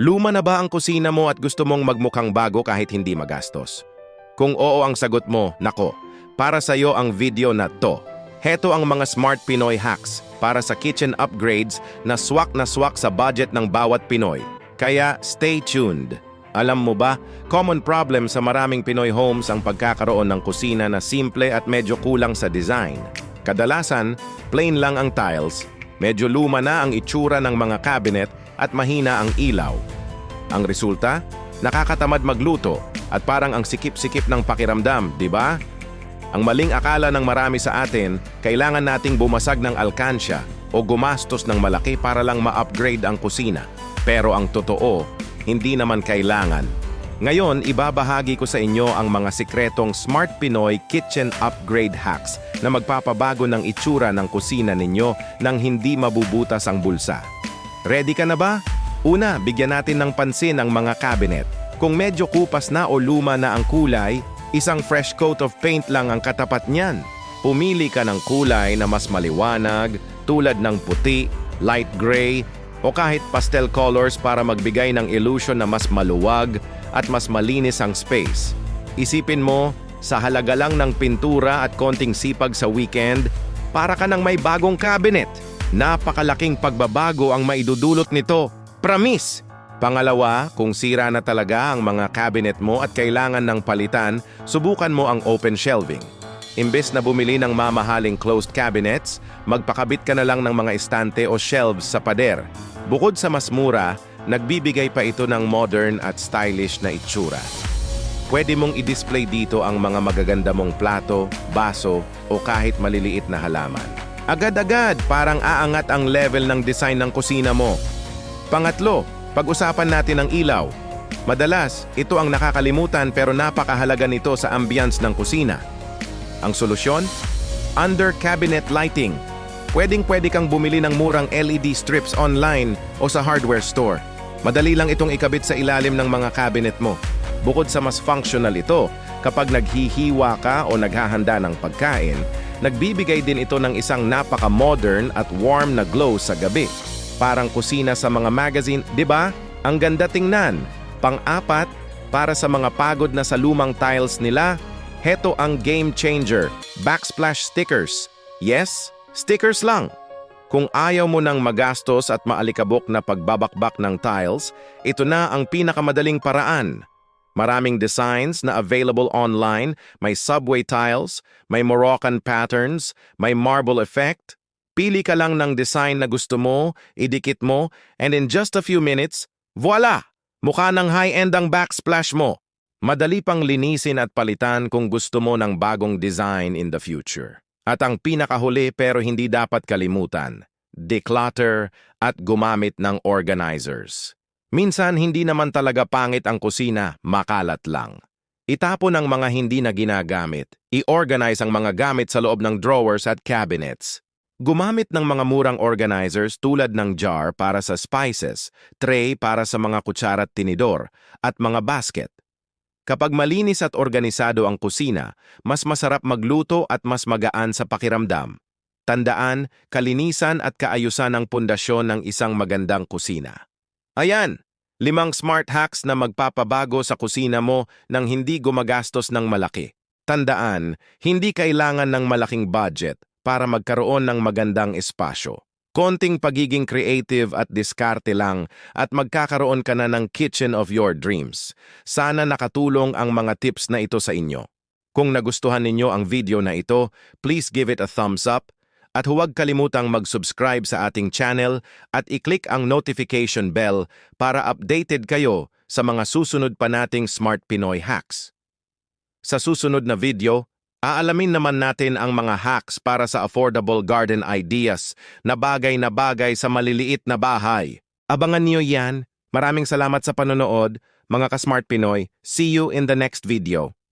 Luma na ba ang kusina mo at gusto mong magmukhang bago kahit hindi magastos? Kung oo ang sagot mo, nako, para sa iyo ang video na to. Heto ang mga smart Pinoy hacks para sa kitchen upgrades na swak sa budget ng bawat Pinoy. Kaya stay tuned. Alam mo ba, common problem sa maraming Pinoy homes ang pagkakaroon ng kusina na simple at medyo kulang sa design. Kadalasan, plain lang ang tiles, medyo luma na ang itsura ng mga cabinet at mahina ang ilaw. Ang resulta, nakakatamad magluto at parang ang sikip-sikip ng pakiramdam, di ba? Ang maling akala ng marami sa atin, kailangan nating bumasag ng alkansya o gumastos ng malaki para lang ma-upgrade ang kusina. Pero ang totoo, hindi naman kailangan. Ngayon, ibabahagi ko sa inyo ang mga sikretong Smart Pinoy Kitchen Upgrade Hacks na magpapabago ng itsura ng kusina ninyo nang hindi mabubutas ang bulsa. Ready ka na ba? Una, bigyan natin ng pansin ang mga cabinet. Kung medyo kupas na o luma na ang kulay, isang fresh coat of paint lang ang katapat niyan. Pumili ka ng kulay na mas maliwanag, tulad ng puti, light gray, o kahit pastel colors para magbigay ng illusion na mas maluwag at mas malinis ang space. Isipin mo, sa halaga lang ng pintura at konting sipag sa weekend, para ka ng may bagong cabinet. Napakalaking pagbabago ang maidudulot nito. Promise! Pangalawa, kung sira na talaga ang mga cabinet mo at kailangan ng palitan, subukan mo ang open shelving. Imbes na bumili ng mamahaling closed cabinets, magpakabit ka na lang ng mga estante o shelves sa pader. Bukod sa mas mura, nagbibigay pa ito ng modern at stylish na itsura. Pwede mong i-display dito ang mga magaganda mong plato, baso, o kahit maliliit na halaman. Agad-agad, parang aangat ang level ng design ng kusina mo. Pangatlo, pag-usapan natin ang ilaw. Madalas, ito ang nakakalimutan pero napakahalaga nito sa ambience ng kusina. Ang solusyon? Under cabinet lighting. Pwedeng-pwede kang bumili ng murang LED strips online o sa hardware store. Madali lang itong ikabit sa ilalim ng mga cabinet mo. Bukod sa mas functional ito, kapag naghihiwa ka o naghahanda ng pagkain, nagbibigay din ito ng isang napaka-modern at warm na glow sa gabi. Parang kusina sa mga magazine, di ba? Ang ganda tingnan. Pang-apat, para sa mga pagod na sa lumang tiles nila, heto ang game changer, backsplash stickers. Yes, stickers lang. Kung ayaw mo nang magastos at maalikabok na pagbabakbak ng tiles, ito na ang pinakamadaling paraan. Maraming designs na available online, may subway tiles, may Moroccan patterns, may marble effect. Pili ka lang ng design na gusto mo, idikit mo, and in just a few minutes, voila! Mukha ng high-end ang backsplash mo. Madali pang linisin at palitan kung gusto mo ng bagong design in the future. At ang pinakahuli pero hindi dapat kalimutan, declutter at gumamit ng organizers. Minsan hindi naman talaga pangit ang kusina, makalat lang. Itapon ang mga hindi na ginagamit. I-organize ang mga gamit sa loob ng drawers at cabinets. Gumamit ng mga murang organizers tulad ng jar para sa spices, tray para sa mga kutsara at tinidor, at mga basket. Kapag malinis at organisado ang kusina, mas masarap magluto at mas magaan sa pakiramdam. Tandaan, kalinisan at kaayusan ang pundasyon ng isang magandang kusina. Ayan, 5 smart hacks na magpapabago sa kusina mo nang hindi gumagastos ng malaki. Tandaan, hindi kailangan ng malaking budget para magkaroon ng magandang espasyo. Konting pagiging creative at diskarte lang at magkakaroon ka na ng kitchen of your dreams. Sana nakatulong ang mga tips na ito sa inyo. Kung nagustuhan ninyo ang video na ito, please give it a thumbs up at huwag kalimutang mag-subscribe sa ating channel at i-click ang notification bell para updated kayo sa mga susunod pa nating Smart Pinoy hacks. Sa susunod na video, aalamin naman natin ang mga hacks para sa affordable garden ideas na bagay sa maliliit na bahay. Abangan niyo yan. Maraming salamat sa panonood, mga ka-Smart Pinoy. See you in the next video.